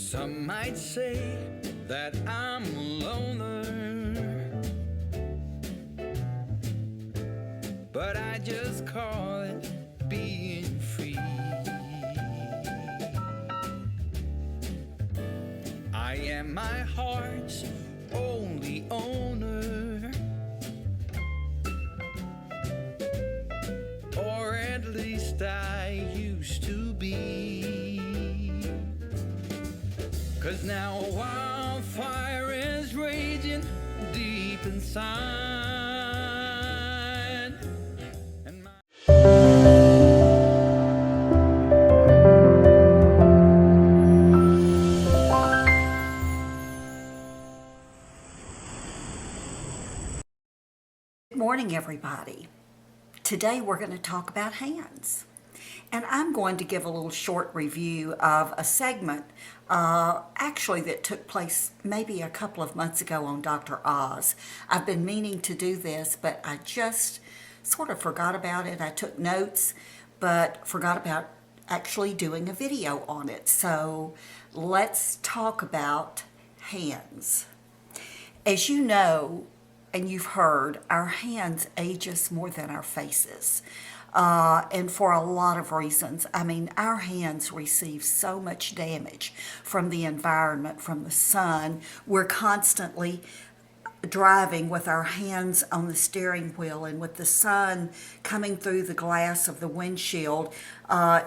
Some might say that I'm a loner, but I just call it being free. I am my heart's only owner, or at least I used to be. 'Cause now a wildfire is raging deep inside. And Good morning, everybody. Today we're going to talk about hands. And I'm going to give a little short review of a segment actually that took place maybe a couple of months ago on Dr. Oz. I've been meaning to do this, but I just sort of forgot about it. I took notes, but forgot about actually doing a video on it. So let's talk about hands. As you know, and you've heard, our hands age us more than our faces. And for a lot of reasons. I mean, our hands receive so much damage from the environment, from the sun. We're constantly driving with our hands on the steering wheel, and with the sun coming through the glass of the windshield,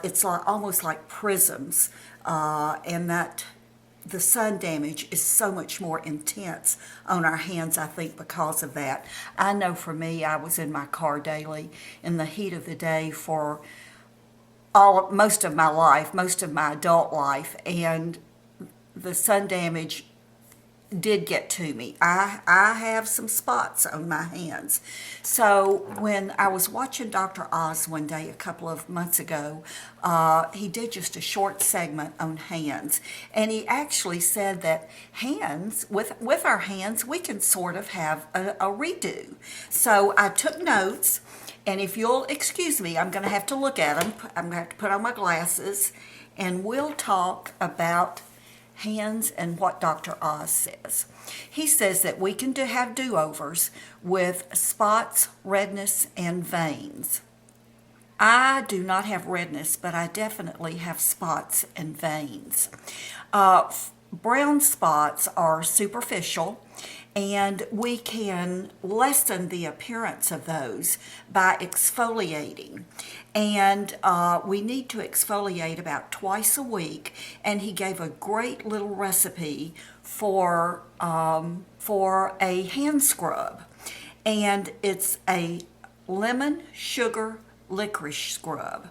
it's almost like prisms, and that the sun damage is so much more intense on our hands, I think, because of that. I know for me, I was in my car daily in the heat of the day for most of my life, most of my adult life, and the sun damage did get to me. I have some spots on my hands. So when I was watching Dr. Oz one day a couple of months ago, he did just a short segment on hands. And he actually said that hands, with our hands, we can sort of have a redo. So I took notes, and if you'll excuse me, I'm going to have to look at them. I'm going to have to put on my glasses, and we'll talk about hands and what Dr. Oz says. He says that we can have do-overs with spots, redness, and veins. I do not have redness, but I definitely have spots and veins. Brown spots are superficial, and we can lessen the appearance of those by exfoliating. And we need to exfoliate about twice a week. And he gave a great little recipe for a hand scrub. And it's a lemon sugar licorice scrub.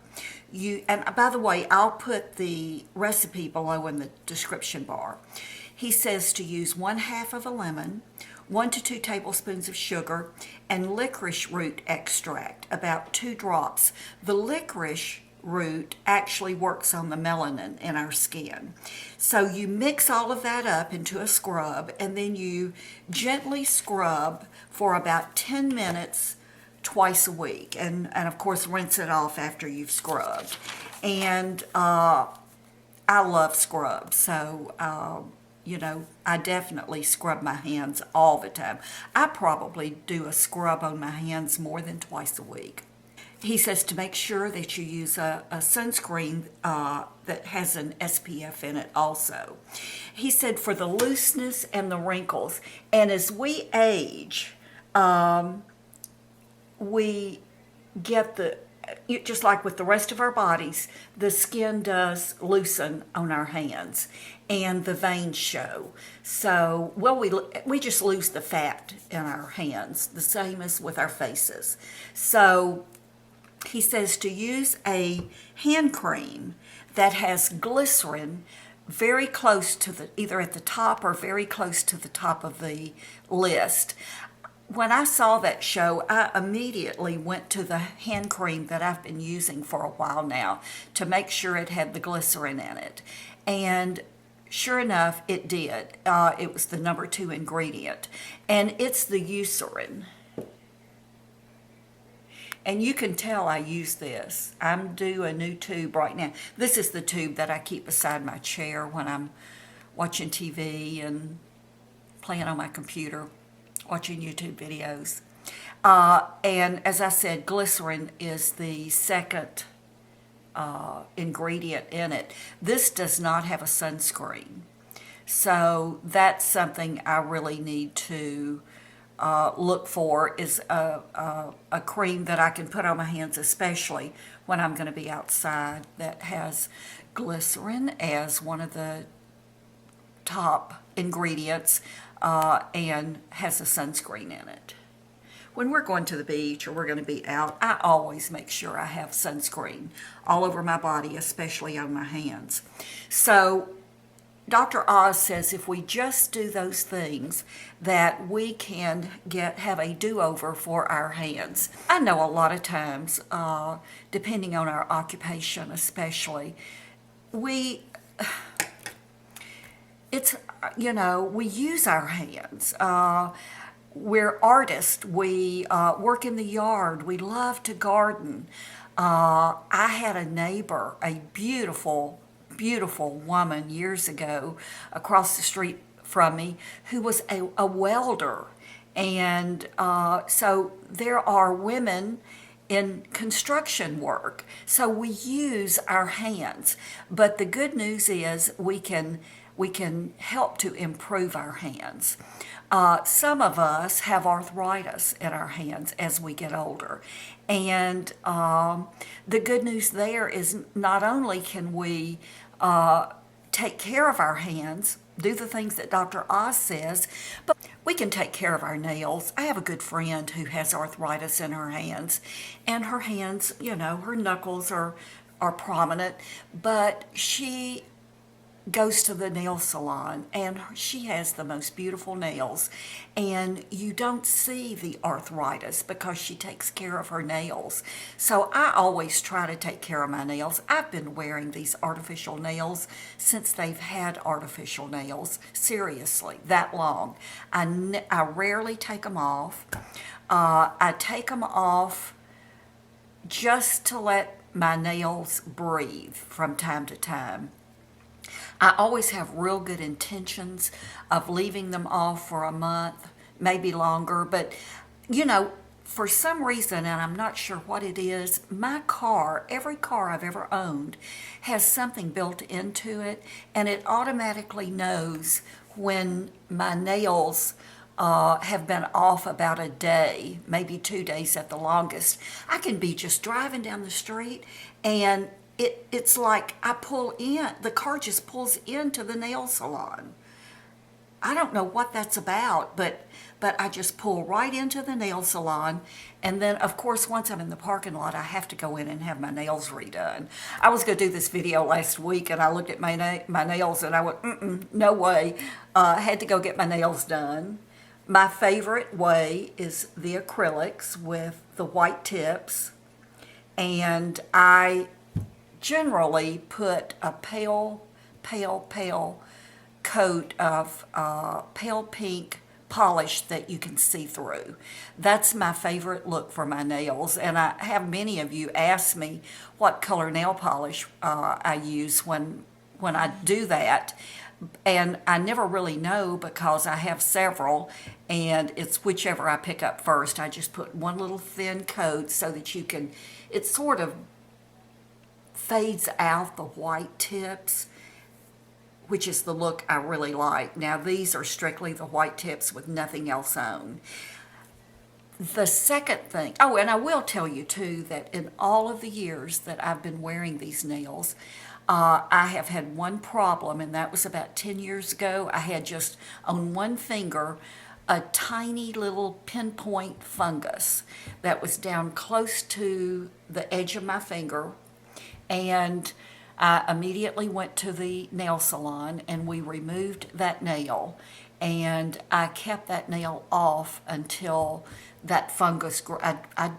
And by the way, I'll put the recipe below in the description bar. He says to use 1/2 of a lemon, 1 to 2 tablespoons of sugar, and licorice root extract, about 2 drops. The licorice root actually works on the melanin in our skin. So you mix all of that up into a scrub, and then you gently scrub for about 10 minutes twice a week. And of course, rinse it off after you've scrubbed. And I love scrubs, so I definitely scrub my hands all the time. I probably do a scrub on my hands more than twice a week. He says to make sure that you use a sunscreen that has an SPF in it also. He said for the looseness and the wrinkles, and as we age, we get just like with the rest of our bodies, the skin does loosen on our hands and the veins show. So, we just lose the fat in our hands, the same as with our faces. So, he says to use a hand cream that has glycerin very close to either at the top or very close to the top of the list. When I saw that show, I immediately went to the hand cream that I've been using for a while now to make sure it had the glycerin in it. And sure enough, it did. It was the number 2 ingredient. And it's the Eucerin. And you can tell I use this. I'm due a new tube right now. This is the tube that I keep beside my chair when I'm watching TV and playing on my computer, watching YouTube videos. And as I said, glycerin is the second ingredient in it. This does not have a sunscreen. So that's something I really need to look for, is a cream that I can put on my hands, especially when I'm going to be outside, that has glycerin as one of the top ingredients and has a sunscreen in it. When we're going to the beach or we're going to be out, I always make sure I have sunscreen all over my body, especially on my hands. So Dr. Oz says if we just do those things, that we can have a do-over for our hands. I know a lot of times, depending on our occupation especially, we use our hands. We're artists. We work in the yard. We love to garden. I had a neighbor, a beautiful woman years ago across the street from me, who was a welder. And so there are women in construction work. So we use our hands. But the good news is we can help to improve our hands. Some of us have arthritis in our hands as we get older. And the good news there is not only can we take care of our hands, do the things that Dr. Oz says, but we can take care of our nails. I have a good friend who has arthritis in her hands, and her hands, her knuckles are prominent, but she goes to the nail salon and she has the most beautiful nails, and you don't see the arthritis because she takes care of her nails. So I always try to take care of my nails. I've been wearing these artificial nails since they've had artificial nails, seriously, that long. I rarely take them off. I take them off just to let my nails breathe from time to time. I always have real good intentions of leaving them off for a month, maybe longer, but for some reason, and I'm not sure what it is, my car, every car I've ever owned, has something built into it, and it automatically knows when my nails have been off about a day, maybe 2 days at the longest. I can be just driving down the street, and it's like I pull in, the car just pulls into the nail salon. I don't know what that's about, but I just pull right into the nail salon, and then of course once I'm in the parking lot I have to go in and have my nails redone. I was going to do this video last week and I looked at my nails and I went, no way. I had to go get my nails done. My favorite way is the acrylics with the white tips, and I generally put a pale coat of pale pink polish that you can see through. That's my favorite look for my nails, and I have many of you ask me what color nail polish I use when I do that, and I never really know because I have several, and it's whichever I pick up first. I just put one little thin coat so that it sort of fades out the white tips, which is the look I really like. Now these are strictly the white tips with nothing else on. The second thing, and I will tell you too that in all of the years that I've been wearing these nails, I have had one problem, and that was about 10 years ago. I had just on one finger a tiny little pinpoint fungus that was down close to the edge of my finger. And I immediately went to the nail salon and we removed that nail, and I kept that nail off until that fungus grew. I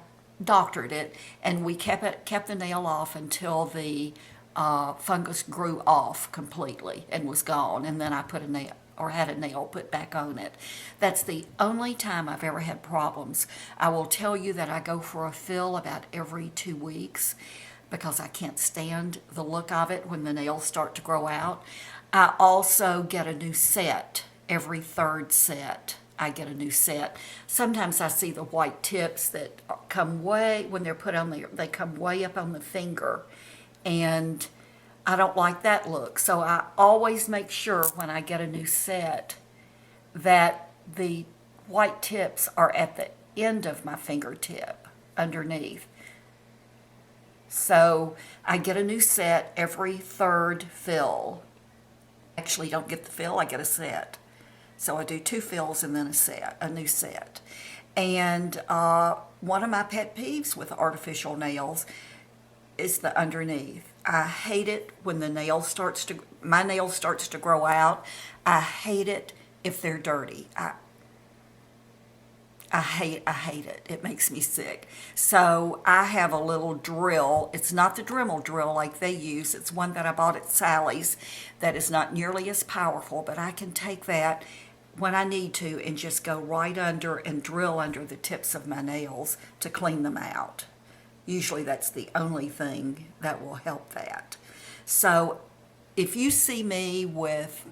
doctored it, and we kept the nail off until the fungus grew off completely and was gone, and then I put had a nail put back on it. That's the only time I've ever had problems. I will tell you that I go for a fill about every 2 weeks, because I can't stand the look of it when the nails start to grow out. I also get a new set every third set. I get a new set. Sometimes I see the white tips that come way, when they're put on there, they come way up on the finger. And I don't like that look. So I always make sure when I get a new set that the white tips are at the end of my fingertip underneath. So I get a new set every third fill. Actually don't get the fill, I get a set. So I do 2 fills and then a new set. And one of my pet peeves with artificial nails is the underneath. I hate it when my nail starts to grow out. I hate it if they're dirty. I hate it. It makes me sick. So I have a little drill. It's not the Dremel drill like they use. It's one that I bought at Sally's that is not nearly as powerful, but I can take that when I need to and just go right under and drill under the tips of my nails to clean them out. Usually that's the only thing that will help that. So if you see me with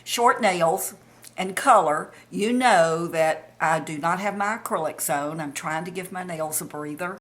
short nails and color, you know that I do not have my acrylics on. I'm trying to give my nails a breather.